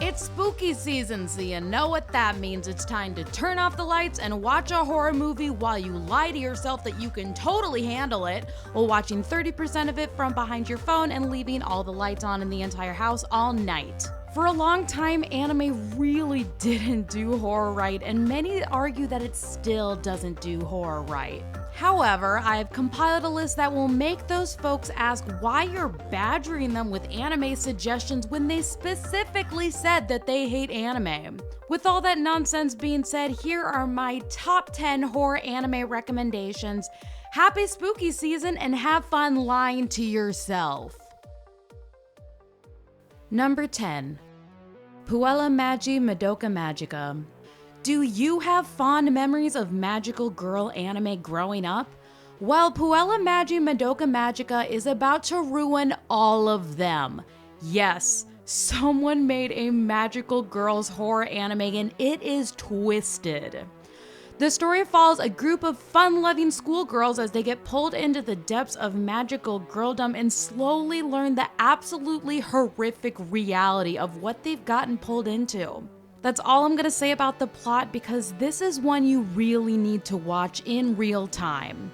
It's spooky season, so you know what that means. It's time to turn off the lights and watch a horror movie while you lie to yourself that you can totally handle it, while watching 30% of it from behind your phone and leaving all the lights on in the entire house all night. For a long time, anime really didn't do horror right, and many argue that it still doesn't do horror right. However, I've compiled a list that will make those folks ask why you're badgering them with anime suggestions when they specifically said that they hate anime. With all that nonsense being said, here are my top 10 horror anime recommendations. Happy spooky season and have fun lying to yourself. Number 10. Puella Magi Madoka Magica. Do you have fond memories of magical girl anime growing up? Well, Puella Magi Madoka Magica is about to ruin all of them. Yes, someone made a magical girls horror anime and it is twisted. The story follows a group of fun-loving schoolgirls as they get pulled into the depths of magical girldom and slowly learn the absolutely horrific reality of what they've gotten pulled into. That's all I'm gonna say about the plot because this is one you really need to watch in real time.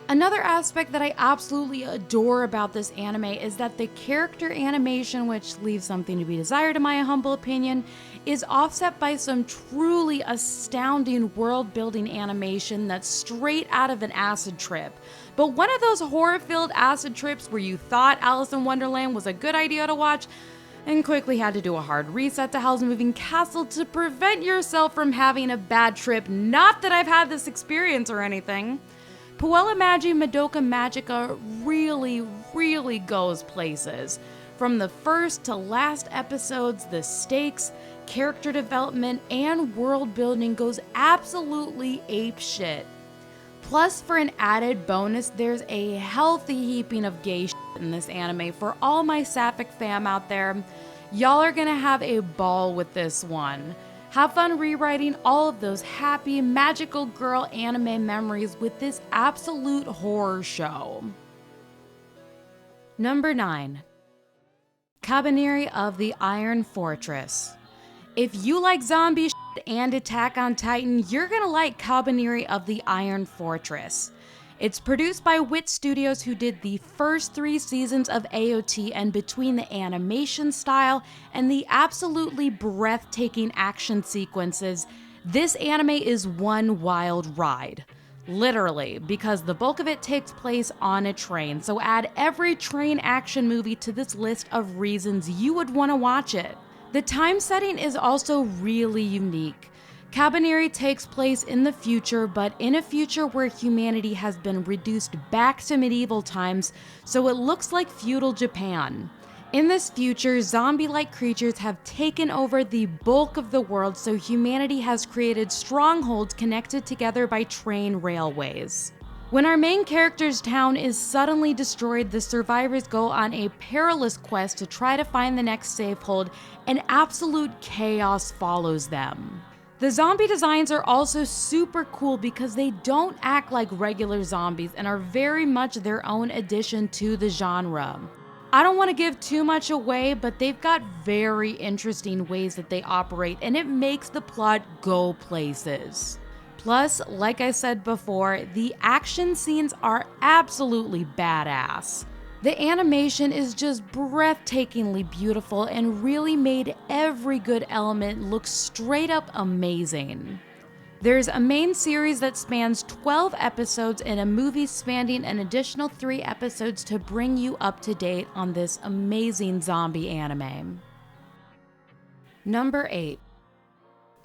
Another aspect that I absolutely adore about this anime is that the character animation, which leaves something to be desired in my humble opinion, is offset by some truly astounding world-building animation that's straight out of an acid trip. But one of those horror-filled acid trips where you thought Alice in Wonderland was a good idea to watch and quickly had to do a hard reset to Howl's Moving Castle to prevent yourself from having a bad trip. Not that I've had this experience or anything. Puella Magi Madoka Magica really goes places. From the first to last episodes, the stakes, character development, and world building goes absolutely apeshit. Plus, for an added bonus, there's a healthy heaping of gay shit in this anime. For all my sapphic fam out there, y'all are gonna have a ball with this one. Have fun rewriting all of those happy, magical girl anime memories with this absolute horror show. Number 9. Kabaneri of the Iron Fortress. If you like zombie shit and Attack on Titan, you're gonna like Kabaneri of the Iron Fortress. It's produced by Wit Studios, who did the first 3 seasons of AOT, and between the animation style and the absolutely breathtaking action sequences, this anime is one wild ride. Literally, because the bulk of it takes place on a train, so add every train action movie to this list of reasons you would want to watch it. The time setting is also really unique. Kabaneri takes place in the future, but in a future where humanity has been reduced back to medieval times, so it looks like feudal Japan. In this future, zombie-like creatures have taken over the bulk of the world, so humanity has created strongholds connected together by train railways. When our main character's town is suddenly destroyed, the survivors go on a perilous quest to try to find the next safehold, and absolute chaos follows them. The zombie designs are also super cool because they don't act like regular zombies and are very much their own addition to the genre. I don't want to give too much away, but they've got very interesting ways that they operate, and it makes the plot go places. Plus, like I said before, the action scenes are absolutely badass. The animation is just breathtakingly beautiful and really made every good element look straight up amazing. There's a main series that spans 12 episodes and a movie spanning an additional 3 episodes to bring you up to date on this amazing zombie anime. Number 8.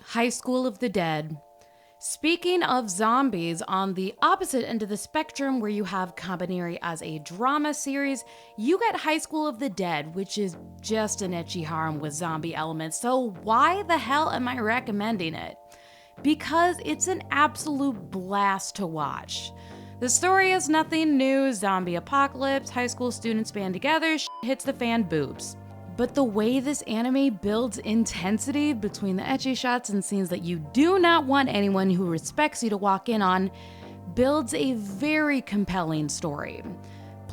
High School of the Dead. Speaking of zombies, on the opposite end of the spectrum where you have Kabaneri as a drama series, you get High School of the Dead, which is just an ecchi harem with zombie elements, so why the hell am I recommending it? Because it's an absolute blast to watch. The story is nothing new, zombie apocalypse, high school students band together, shit hits the fan, boobs. But the way this anime builds intensity between the ecchi shots and scenes that you do not want anyone who respects you to walk in on builds a very compelling story.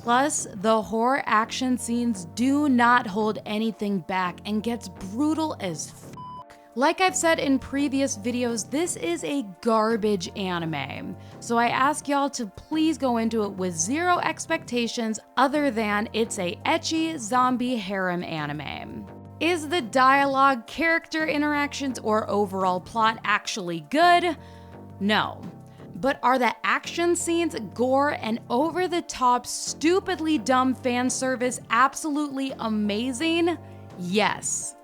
Plus, the horror action scenes do not hold anything back and gets brutal as f***. Like I've said in previous videos, this is a garbage anime, so I ask y'all to please go into it with zero expectations other than it's a ecchi zombie harem anime. Is the dialogue, character interactions, or overall plot actually good? No. But are the action scenes, gore, and over-the-top, stupidly dumb fan service absolutely amazing? Yes.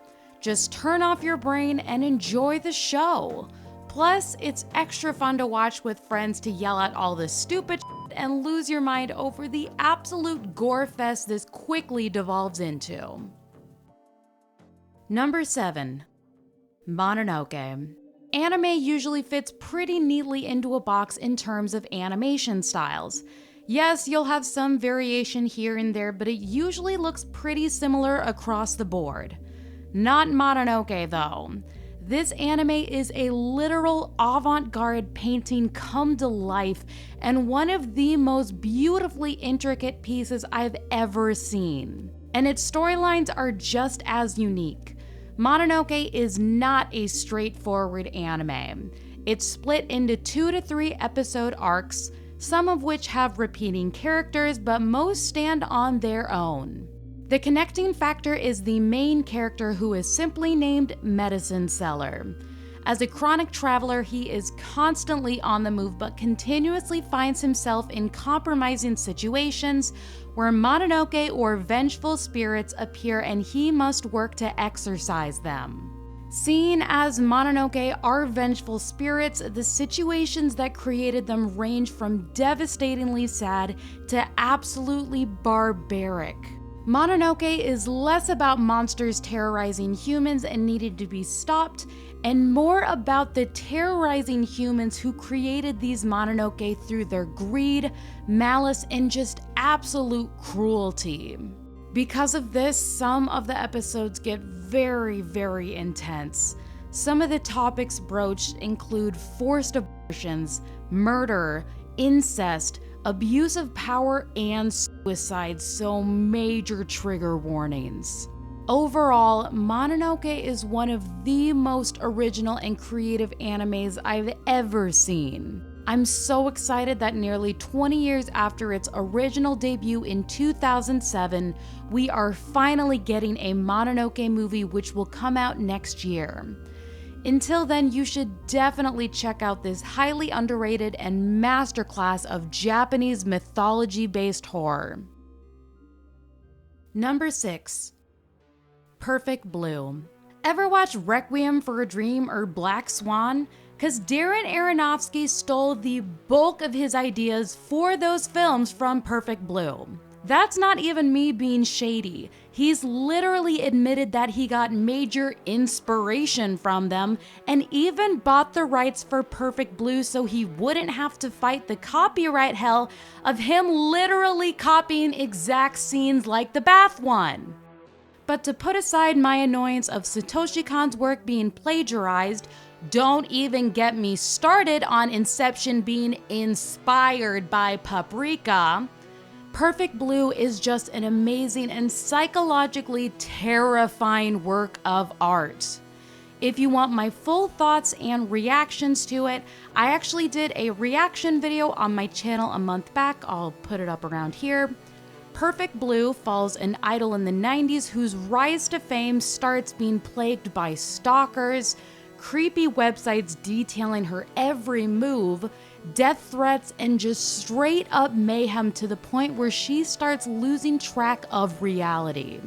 Just turn off your brain and enjoy the show. Plus, it's extra fun to watch with friends to yell at all the stupid shit and lose your mind over the absolute gore fest this quickly devolves into. Number 7. Mononoke. Anime usually fits pretty neatly into a box in terms of animation styles. Yes, you'll have some variation here and there, but it usually looks pretty similar across the board. Not Mononoke though. This anime is a literal avant-garde painting come to life and one of the most beautifully intricate pieces I've ever seen. And its storylines are just as unique. Mononoke is not a straightforward anime. It's split into 2 to 3 episode arcs, some of which have repeating characters, but most stand on their own. The connecting factor is the main character, who is simply named Medicine Seller. As a chronic traveler, he is constantly on the move but continuously finds himself in compromising situations where Mononoke or vengeful spirits appear and he must work to exorcise them. Seeing as Mononoke are vengeful spirits, the situations that created them range from devastatingly sad to absolutely barbaric. Mononoke is less about monsters terrorizing humans and needed to be stopped, and more about the terrorizing humans who created these Mononoke through their greed, malice, and just absolute cruelty. Because of this, some of the episodes get very, very intense. Some of the topics broached include forced abortions, murder, incest, abuse of power, and suicide, so major trigger warnings. Overall, Mononoke is one of the most original and creative animes I've ever seen. I'm so excited that nearly 20 years after its original debut in 2007, we are finally getting a Mononoke movie which will come out next year. Until then, you should definitely check out this highly underrated and masterclass of Japanese mythology-based horror. Number 6. Perfect Blue. Ever watch Requiem for a Dream or Black Swan? Cause Darren Aronofsky stole the bulk of his ideas for those films from Perfect Blue. That's not even me being shady. He's literally admitted that he got major inspiration from them and even bought the rights for Perfect Blue so he wouldn't have to fight the copyright hell of him literally copying exact scenes like the bath one. But to put aside my annoyance of Satoshi Kon's work being plagiarized, don't even get me started on Inception being inspired by Paprika. Perfect Blue is just an amazing and psychologically terrifying work of art. If you want my full thoughts and reactions to it, I actually did a reaction video on my channel a month back. I'll put it up around here. Perfect Blue follows an idol in the 90s whose rise to fame starts being plagued by stalkers, creepy websites detailing her every move, death threats, and just straight up mayhem to the point where she starts losing track of reality.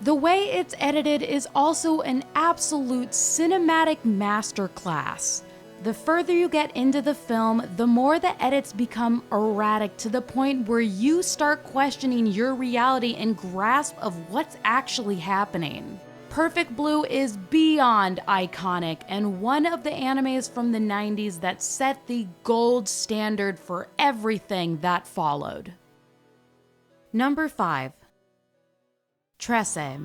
The way it's edited is also an absolute cinematic masterclass. The further you get into the film, the more the edits become erratic to the point where you start questioning your reality and grasp of what's actually happening. Perfect Blue is beyond iconic and one of the animes from the 90s that set the gold standard for everything that followed. Number 5. Tresse.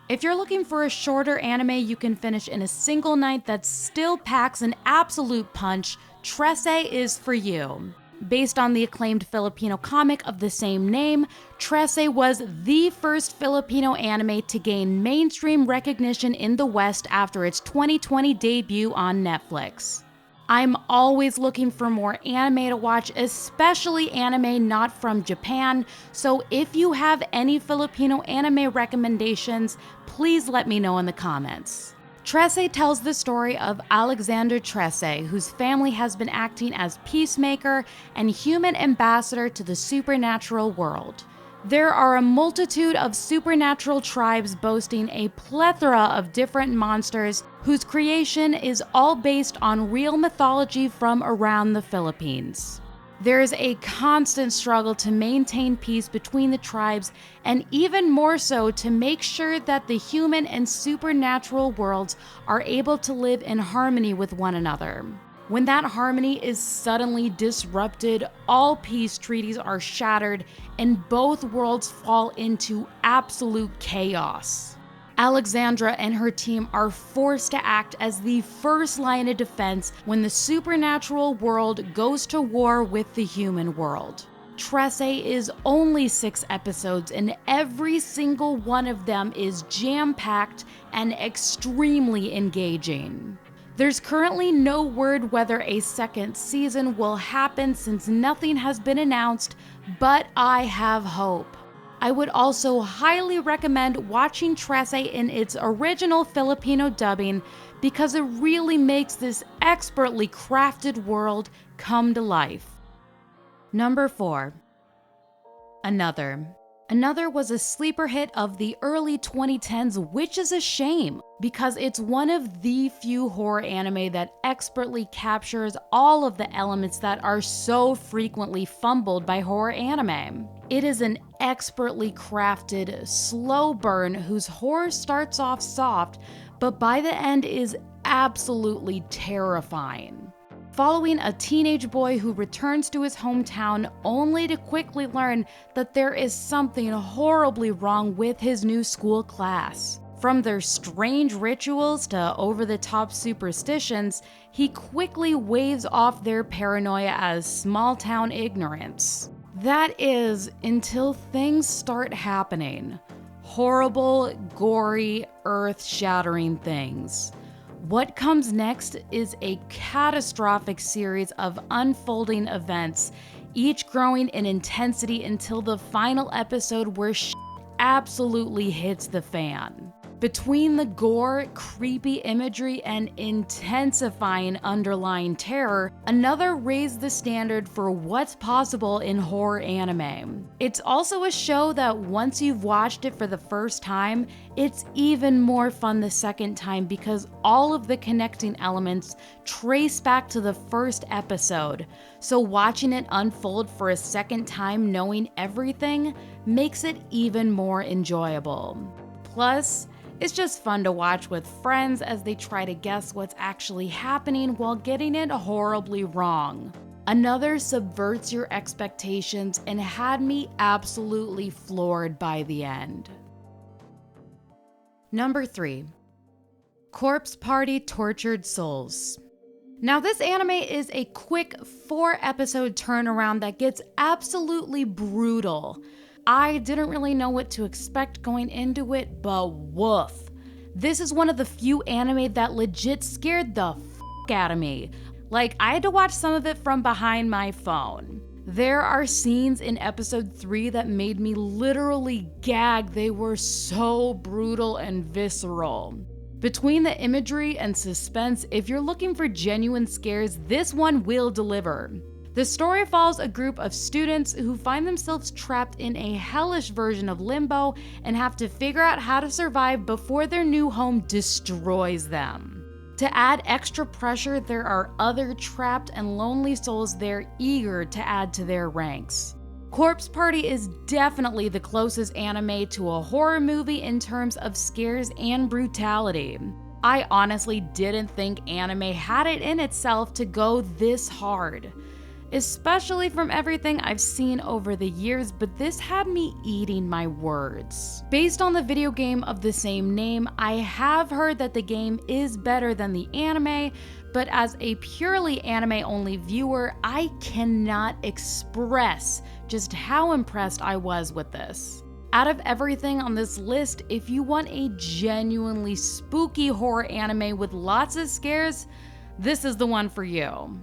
If you're looking for a shorter anime you can finish in a single night that still packs an absolute punch, Tresse is for you. Based on the acclaimed Filipino comic of the same name, Trese was the first Filipino anime to gain mainstream recognition in the West after its 2020 debut on Netflix. I'm always looking for more anime to watch, especially anime not from Japan, so if you have any Filipino anime recommendations, please let me know in the comments. Trese tells the story of Alexander Trese, whose family has been acting as peacemaker and human ambassador to the supernatural world. There are a multitude of supernatural tribes boasting a plethora of different monsters whose creation is all based on real mythology from around the Philippines. There is a constant struggle to maintain peace between the tribes, and even more so to make sure that the human and supernatural worlds are able to live in harmony with one another. When that harmony is suddenly disrupted, all peace treaties are shattered and both worlds fall into absolute chaos. Alexandra and her team are forced to act as the first line of defense when the supernatural world goes to war with the human world. Trese is only 6 episodes and every single one of them is jam-packed and extremely engaging. There's currently no word whether a second season will happen since nothing has been announced, but I have hope. I would also highly recommend watching Trese in its original Filipino dubbing because it really makes this expertly crafted world come to life. Number 4. Another. Another was a sleeper hit of the early 2010s, which is a shame because it's one of the few horror anime that expertly captures all of the elements that are so frequently fumbled by horror anime. It is an expertly crafted, slow burn whose horror starts off soft, but by the end is absolutely terrifying. Following a teenage boy who returns to his hometown only to quickly learn that there is something horribly wrong with his new school class. From their strange rituals to over-the-top superstitions, he quickly waves off their paranoia as small-town ignorance. That is, until things start happening. Horrible, gory, earth-shattering things. What comes next is a catastrophic series of unfolding events, each growing in intensity until the final episode where shit absolutely hits the fan. Between the gore, creepy imagery, and intensifying underlying terror, Another raised the standard for what's possible in horror anime. It's also a show that once you've watched it for the first time, it's even more fun the second time because all of the connecting elements trace back to the first episode. So watching it unfold for a second time knowing everything makes it even more enjoyable. Plus, it's just fun to watch with friends as they try to guess what's actually happening while getting it horribly wrong. Another subverts your expectations and had me absolutely floored by the end. Number 3. Corpse Party Tortured Souls. Now this anime is a quick 4-episode turnaround that gets absolutely brutal. I didn't really know what to expect going into it, but woof. This is one of the few anime that legit scared the f*** out of me. Like, I had to watch some of it from behind my phone. There are scenes in episode 3 that made me literally gag. They were so brutal and visceral. Between the imagery and suspense, if you're looking for genuine scares, this one will deliver. The story follows a group of students who find themselves trapped in a hellish version of limbo and have to figure out how to survive before their new home destroys them. To add extra pressure, there are other trapped and lonely souls there eager to add to their ranks. Corpse Party is definitely the closest anime to a horror movie in terms of scares and brutality. I honestly didn't think anime had it in itself to go this hard. especially from everything I've seen over the years, but this had me eating my words. Based on the video game of the same name, I have heard that the game is better than the anime, but as a purely anime-only viewer, I cannot express just how impressed I was with this. Out of everything on this list, if you want a genuinely spooky horror anime with lots of scares, this is the one for you.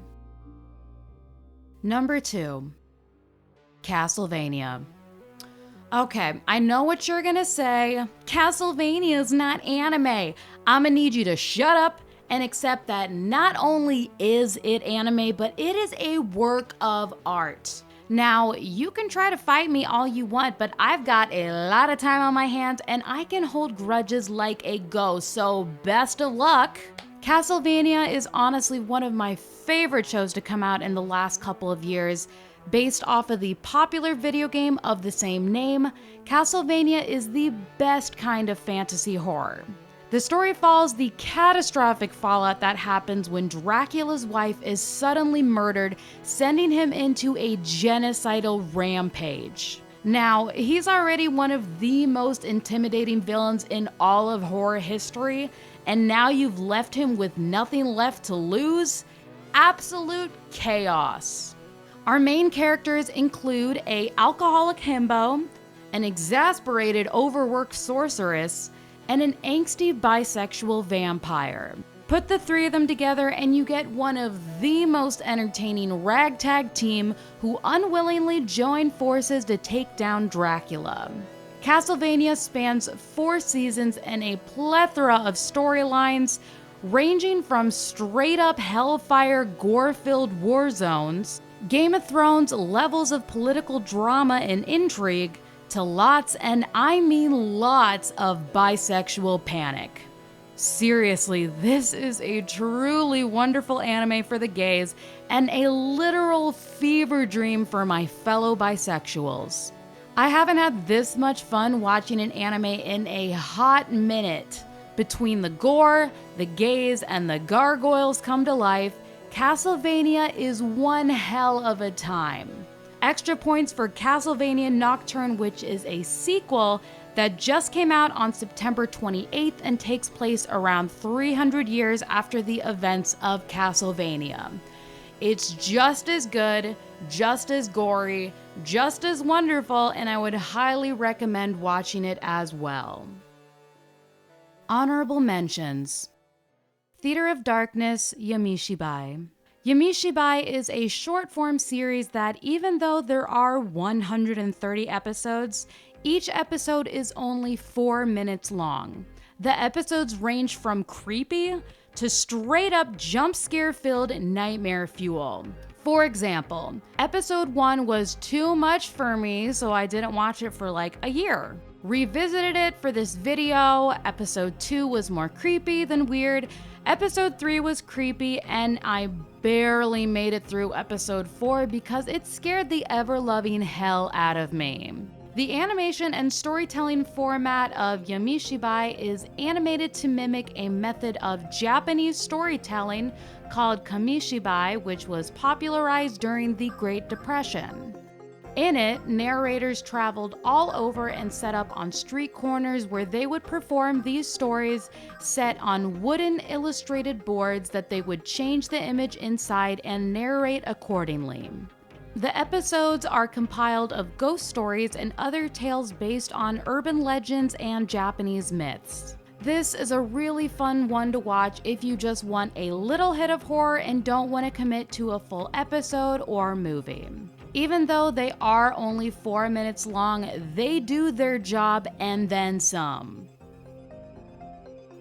Number 2, Castlevania. Okay, I know what you're gonna say. Castlevania is not anime. I'ma need you to shut up and accept that not only is it anime, but it is a work of art. Now, you can try to fight me all you want, but I've got a lot of time on my hands and I can hold grudges like a ghost, so best of luck. Castlevania is honestly one of my favorite shows to come out in the last couple of years. Based off of the popular video game of the same name, Castlevania is the best kind of fantasy horror. The story follows the catastrophic fallout that happens when Dracula's wife is suddenly murdered, sending him into a genocidal rampage. Now, he's already one of the most intimidating villains in all of horror history, and now you've left him with nothing left to lose? Absolute chaos. Our main characters include an alcoholic himbo, an exasperated overworked sorceress, and an angsty bisexual vampire. Put the three of them together and you get one of the most entertaining ragtag team who unwillingly join forces to take down Dracula. Castlevania spans 4 seasons and a plethora of storylines, ranging from straight-up hellfire gore-filled war zones, Game of Thrones levels of political drama and intrigue, to lots, and I mean lots, of bisexual panic. Seriously, this is a truly wonderful anime for the gays and a literal fever dream for my fellow bisexuals. I haven't had this much fun watching an anime in a hot minute. Between the gore, the gays, and the gargoyles come to life, Castlevania is one hell of a time. Extra points for Castlevania Nocturne, which is a sequel that just came out on September 28th and takes place around 300 years after the events of Castlevania. It's just as good, just as gory, just as wonderful, and I would highly recommend watching it as well. Honorable mentions: Theater of Darkness, Yamishibai. Yamishibai is a short-form series that, even though there are 130 episodes, each episode is only 4 minutes long. The episodes range from creepy to straight-up jump-scare-filled nightmare fuel. For example, episode 1 was too much for me, so I didn't watch it for like a year. Revisited it for this video. Episode 2 was more creepy than weird. Episode 3 was creepy, and I barely made it through episode 4 because it scared the ever-loving hell out of me. The animation and storytelling format of Yamishibai is animated to mimic a method of Japanese storytelling called kamishibai, which was popularized during the Great Depression. In it, narrators traveled all over and set up on street corners where they would perform these stories set on wooden illustrated boards that they would change the image inside and narrate accordingly. The episodes are compiled of ghost stories and other tales based on urban legends and Japanese myths. This is a really fun one to watch if you just want a little hit of horror and don't want to commit to a full episode or movie. Even though they are only 4 minutes long, they do their job and then some.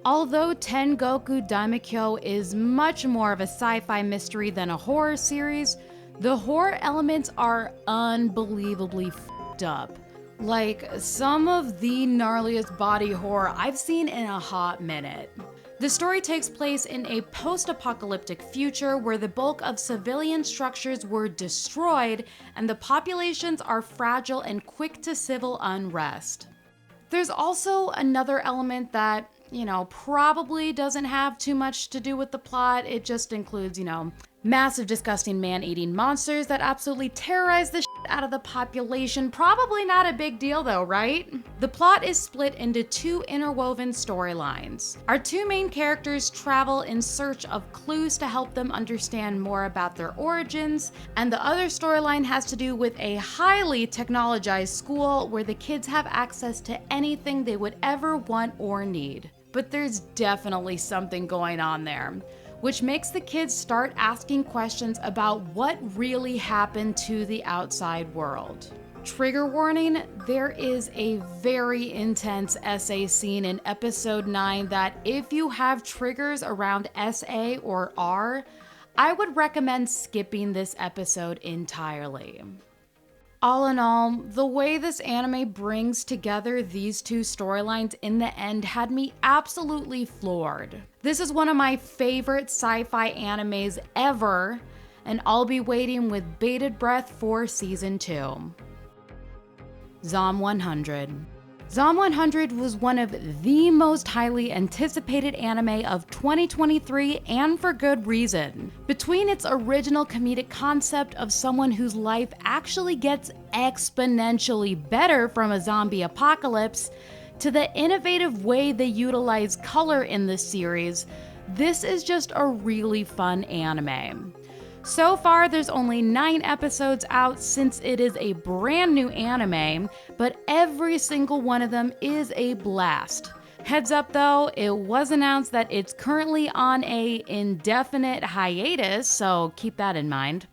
Although Tengoku Daimekyo is much more of a sci-fi mystery than a horror series, the horror elements are unbelievably f***ed up. Like some of the gnarliest body horror I've seen in a hot minute. The story takes place in a post-apocalyptic future where the bulk of civilian structures were destroyed and the populations are fragile and quick to civil unrest. There's also another element that, probably doesn't have too much to do with the plot. It just includes, Massive, disgusting man-eating monsters that absolutely terrorize the shit out of the population. Probably not a big deal though, right? The plot is split into two interwoven storylines. Our two main characters travel in search of clues to help them understand more about their origins, and the other storyline has to do with a highly technologized school where the kids have access to anything they would ever want or need. But there's definitely something going on there, which makes the kids start asking questions about what really happened to the outside world. Trigger warning, there is a very intense SA scene in episode 9 that if you have triggers around SA or R, I would recommend skipping this episode entirely. All in all, the way this anime brings together these two storylines in the end had me absolutely floored. This is one of my favorite sci-fi animes ever, and I'll be waiting with bated breath for season 2. Zom 100. Zom 100 was one of the most highly anticipated anime of 2023, and for good reason. Between its original comedic concept of someone whose life actually gets exponentially better from a zombie apocalypse, to the innovative way they utilize color in this series, this is just a really fun anime. So far, there's only 9 episodes out since it is a brand new anime, but every single one of them is a blast. Heads up though, it was announced that it's currently on a indefinite hiatus, so keep that in mind.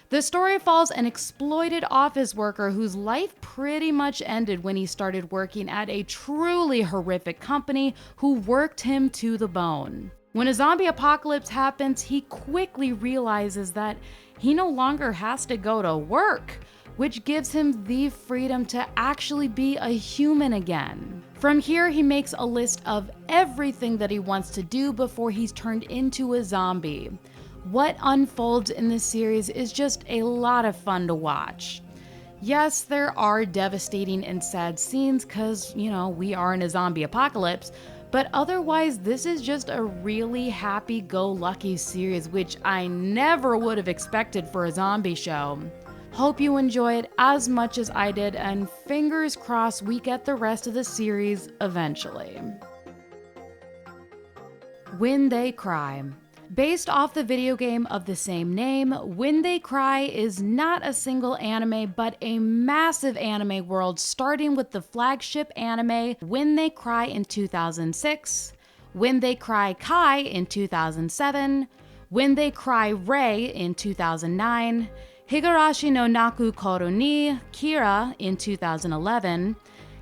The story follows an exploited office worker whose life pretty much ended when he started working at a truly horrific company who worked him to the bone. When a zombie apocalypse happens, he quickly realizes that he no longer has to go to work, which gives him the freedom to actually be a human again. From here, he makes a list of everything that he wants to do before he's turned into a zombie. What unfolds in this series is just a lot of fun to watch. Yes, there are devastating and sad scenes because, we are in a zombie apocalypse, but otherwise, this is just a really happy-go-lucky series, which I never would have expected for a zombie show. Hope you enjoy it as much as I did, and fingers crossed we get the rest of the series eventually. When They Cry. Based off the video game of the same name, When They Cry is not a single anime, but a massive anime world starting with the flagship anime When They Cry in 2006, When They Cry Kai in 2007, When They Cry Rei in 2009, Higurashi no Naku Koru ni Kira in 2011,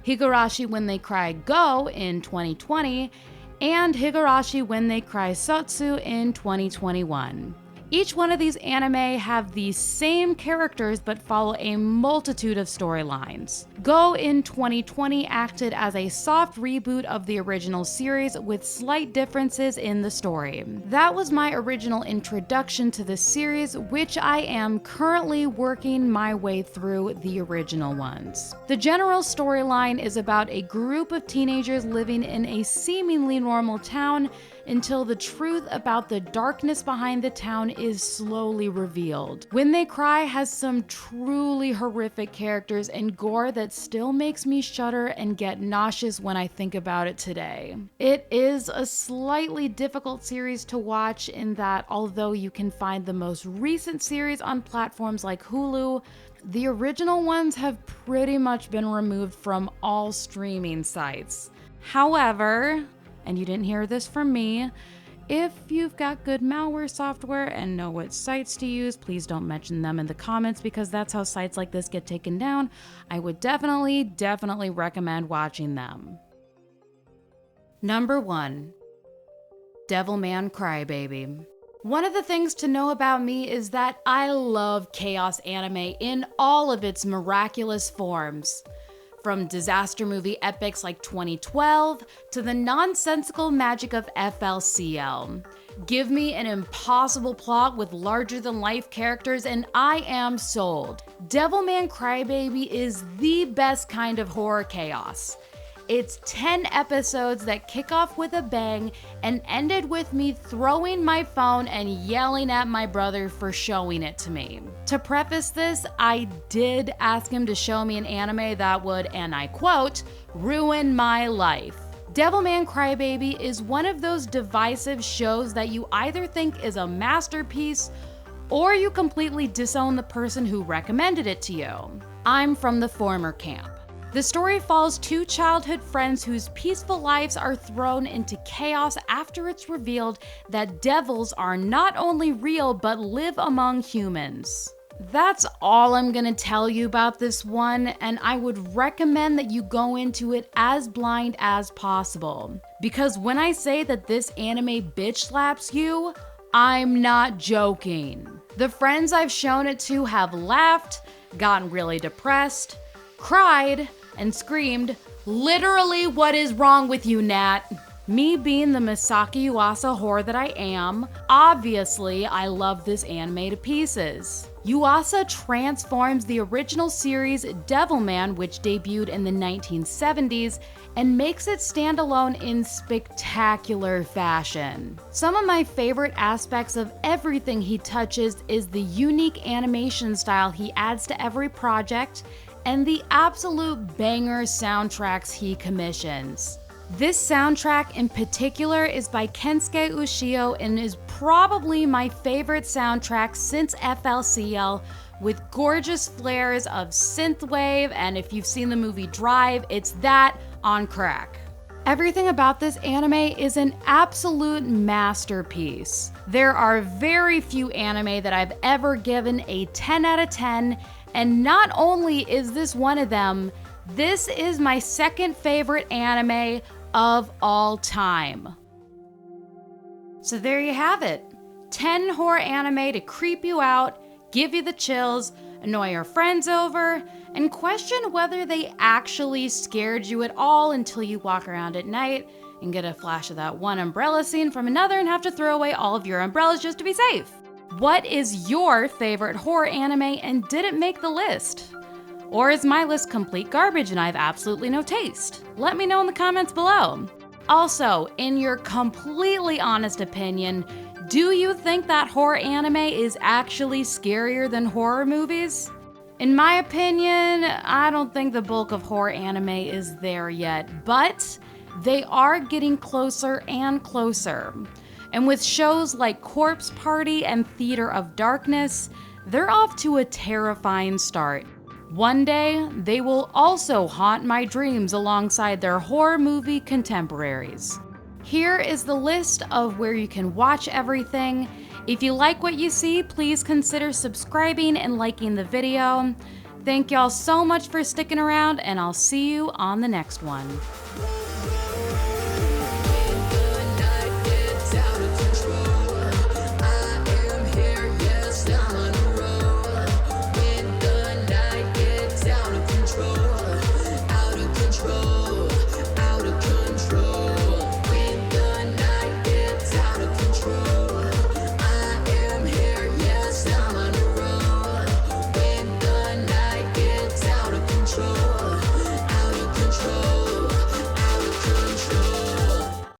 Higurashi When They Cry Go in 2020, and Higurashi When They Cry Sotsu in 2021. Each one of these anime have the same characters but follow a multitude of storylines. Go in 2020 acted as a soft reboot of the original series with slight differences in the story. That was my original introduction to the series, which I am currently working my way through the original ones. The general storyline is about a group of teenagers living in a seemingly normal town until the truth about the darkness behind the town is slowly revealed. When They Cry has some truly horrific characters and gore that still makes me shudder and get nauseous when I think about it today. It is a slightly difficult series to watch in that although you can find the most recent series on platforms like Hulu, the original ones have pretty much been removed from all streaming sites. However, and you didn't hear this from me, if you've got good malware software and know what sites to use, please don't mention them in the comments because that's how sites like this get taken down. I would definitely recommend watching them. Number 1. Devilman Crybaby. One of the things to know about me is that I love chaos anime in all of its miraculous forms. From disaster movie epics like 2012 to the nonsensical magic of FLCL. Give me an impossible plot with larger-than-life characters and I am sold. Devilman Crybaby is the best kind of horror chaos. It's 10 episodes that kick off with a bang and ended with me throwing my phone and yelling at my brother for showing it to me. To preface this, I did ask him to show me an anime that would, and I quote, ruin my life. Devilman Crybaby is one of those divisive shows that you either think is a masterpiece or you completely disown the person who recommended it to you. I'm from the former camp. The story follows two childhood friends whose peaceful lives are thrown into chaos after it's revealed that devils are not only real but live among humans. That's all I'm gonna tell you about this one, and I would recommend that you go into it as blind as possible. Because when I say that this anime bitch slaps you, I'm not joking. The friends I've shown it to have laughed, gotten really depressed, cried, and screamed, literally, what is wrong with you, Nat? Me being the Misaki Yuasa whore that I am, obviously I love this anime to pieces. Yuasa transforms the original series Devilman, which debuted in the 1970s, and makes it stand alone in spectacular fashion. Some of my favorite aspects of everything he touches is the unique animation style he adds to every project, and the absolute banger soundtracks he commissions. This soundtrack in particular is by Kensuke Ushio and is probably my favorite soundtrack since FLCL, with gorgeous flares of synthwave, and if you've seen the movie Drive, it's that on crack. Everything about this anime is an absolute masterpiece. There are very few anime that I've ever given a 10 out of 10, and not only is this one of them, this is my second favorite anime of all time. So there you have it. 10 horror anime to creep you out, give you the chills, annoy your friends over, and question whether they actually scared you at all until you walk around at night and get a flash of that one umbrella scene from another and have to throw away all of your umbrellas just to be safe. What is your favorite horror anime and did it make the list? Or is my list complete garbage and I have absolutely no taste? Let me know in the comments below. Also, in your completely honest opinion, do you think that horror anime is actually scarier than horror movies? In my opinion, I don't think the bulk of horror anime is there yet, but they are getting closer and closer. And with shows like Corpse Party and Theater of Darkness, they're off to a terrifying start. One day, they will also haunt my dreams alongside their horror movie contemporaries. Here is the list of where you can watch everything. If you like what you see, please consider subscribing and liking the video. Thank y'all so much for sticking around, and I'll see you on the next one.